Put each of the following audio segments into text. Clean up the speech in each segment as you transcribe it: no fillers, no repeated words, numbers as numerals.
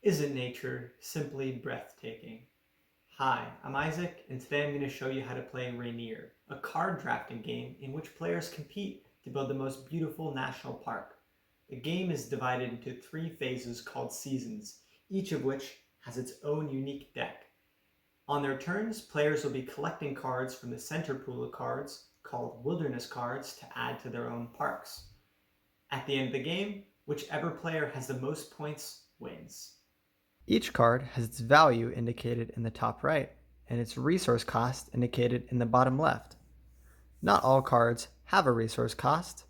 Isn't nature simply breathtaking? Hi, I'm Isaac, and today I'm going to show you how to play Rainier, a card drafting game in which players compete to build the most beautiful national park. The game is divided into three phases called seasons, each of which has its own unique deck. On their turns, players will be collecting cards from the center pool of cards, called wilderness cards, to add to their own parks. At the end of the game, whichever player has the most points wins. Each card has its value indicated in the top right and its resource cost indicated in the bottom left. Not all cards have a resource cost,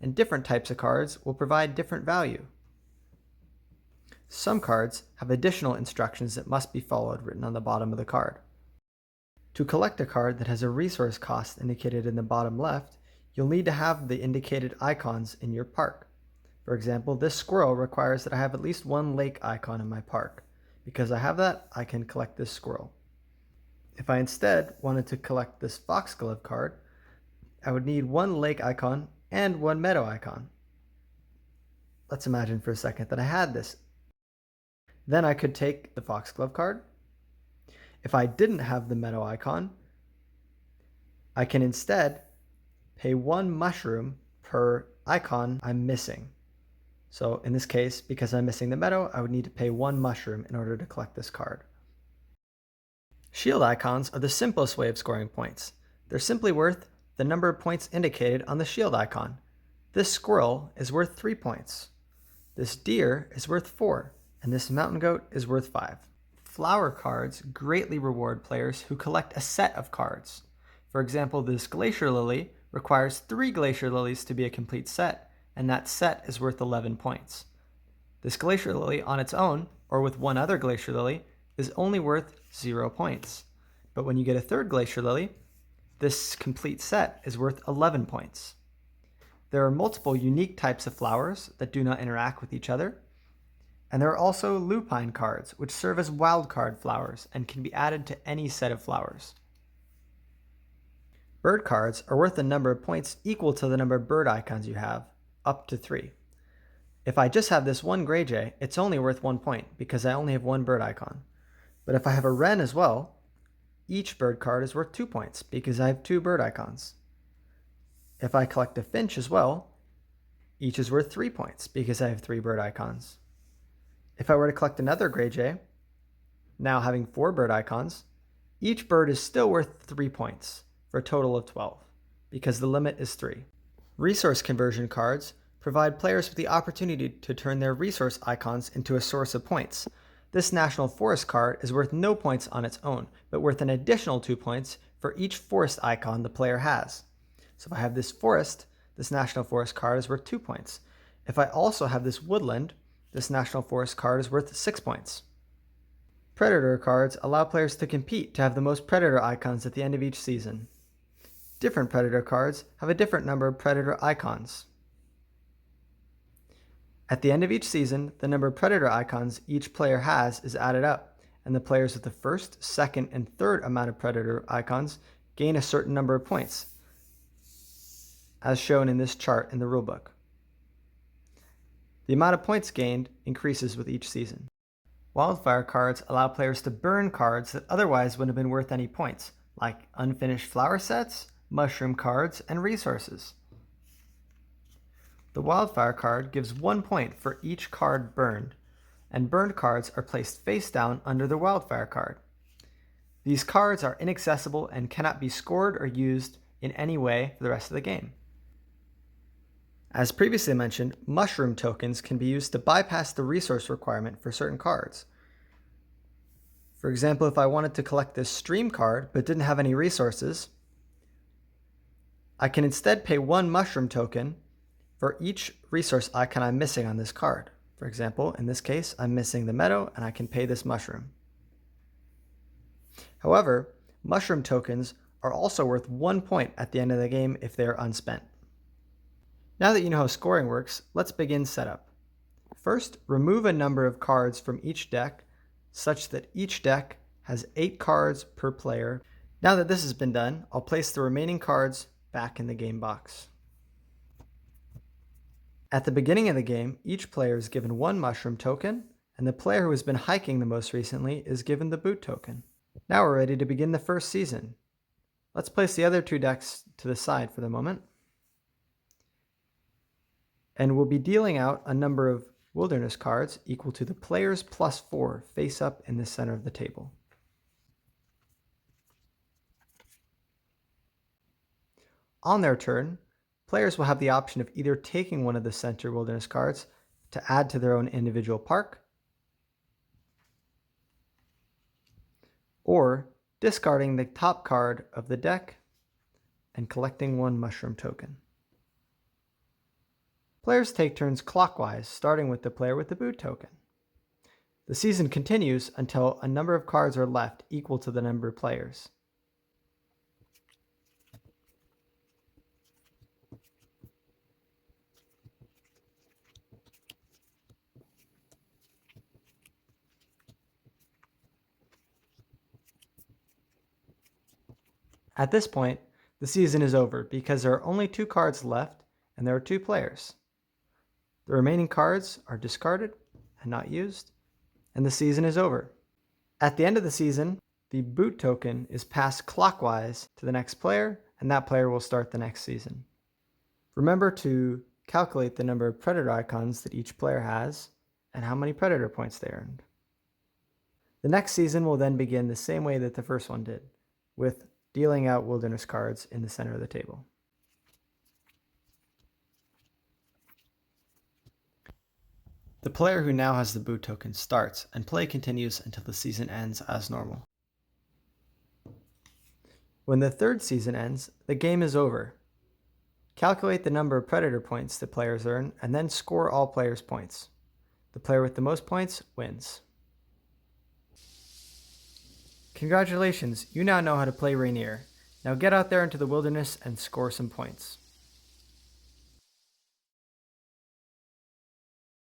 and different types of cards will provide different value. Some cards have additional instructions that must be followed written on the bottom of the card. To collect a card that has a resource cost indicated in the bottom left, you'll need to have the indicated icons in your park. For example, this squirrel requires that I have at least one lake icon in my park. Because I have that, I can collect this squirrel. If I instead wanted to collect this foxglove card, I would need one lake icon and one meadow icon. Let's imagine for a second that I had this. Then I could take the foxglove card. If I didn't have the meadow icon, I can instead pay one mushroom per icon I'm missing. So in this case, because I'm missing the meadow, I would need to pay one mushroom in order to collect this card. Shield icons are the simplest way of scoring points. They're simply worth the number of points indicated on the shield icon. This squirrel is worth 3 points. This deer is worth 4, and this mountain goat is worth 5. Flower cards greatly reward players who collect a set of cards. For example, this glacier lily requires 3 glacier lilies to be a complete set, and that set is worth 11 points. This glacier lily on its own, or with one other glacier lily, is only worth 0 points. But when you get a third glacier lily, this complete set is worth 11 points. There are multiple unique types of flowers that do not interact with each other, and there are also lupine cards, which serve as wildcard flowers and can be added to any set of flowers. Bird cards are worth a number of points equal to the number of bird icons you have, up to 3. If I just have this one gray jay, it's only worth 1 point because I only have one bird icon. But if I have a wren as well, each bird card is worth 2 points because I have 2 bird icons. If I collect a finch as well, each is worth 3 points because I have 3 bird icons. If I were to collect another gray jay, now having 4 bird icons, each bird is still worth 3 points for a total of 12 because the limit is 3. Resource conversion cards provide players with the opportunity to turn their resource icons into a source of points. This National Forest card is worth no points on its own, but worth an additional 2 points for each forest icon the player has. So if I have this forest, this National Forest card is worth 2 points. If I also have this woodland, this National Forest card is worth 6 points. Predator cards allow players to compete to have the most predator icons at the end of each season. Different predator cards have a different number of predator icons. At the end of each season, the number of predator icons each player has is added up, and the players with the first, second, and third amount of predator icons gain a certain number of points, as shown in this chart in the rulebook. The amount of points gained increases with each season. Wildfire cards allow players to burn cards that otherwise wouldn't have been worth any points, like unfinished flower sets, mushroom cards, and resources. The wildfire card gives 1 point for each card burned, and burned cards are placed face down under the wildfire card. These cards are inaccessible and cannot be scored or used in any way for the rest of the game. As previously mentioned, mushroom tokens can be used to bypass the resource requirement for certain cards. For example, if I wanted to collect this stream card but didn't have any resources, I can instead pay 1 mushroom token for each resource icon I'm missing on this card. For example, in this case, I'm missing the meadow and I can pay this mushroom. However, mushroom tokens are also worth 1 point at the end of the game if they are unspent. Now that you know how scoring works, let's begin setup. First, remove a number of cards from each deck such that each deck has 8 cards per player. Now that this has been done, I'll place the remaining cards back in the game box. At the beginning of the game, each player is given 1 mushroom token and the player who has been hiking the most recently is given the boot token. Now we're ready to begin the first season. Let's place the other two decks to the side for the moment. And we'll be dealing out a number of wilderness cards equal to the player's +4 face up in the center of the table. On their turn, players will have the option of either taking one of the center wilderness cards to add to their own individual park, or discarding the top card of the deck and collecting one mushroom token. Players take turns clockwise, starting with the player with the boot token. The season continues until a number of cards are left equal to the number of players. At this point, the season is over because there are only 2 cards left and there are 2 players. The remaining cards are discarded and not used, and the season is over. At the end of the season, the boot token is passed clockwise to the next player, and that player will start the next season. Remember to calculate the number of predator icons that each player has and how many predator points they earned. The next season will then begin the same way that the first one did, with dealing out wilderness cards in the center of the table. The player who now has the boot token starts, and play continues until the season ends as normal. When the third season ends, the game is over. Calculate the number of predator points that players earn, and then score all players' points. The player with the most points wins. Congratulations, you now know how to play Rainier. Now get out there into the wilderness and score some points.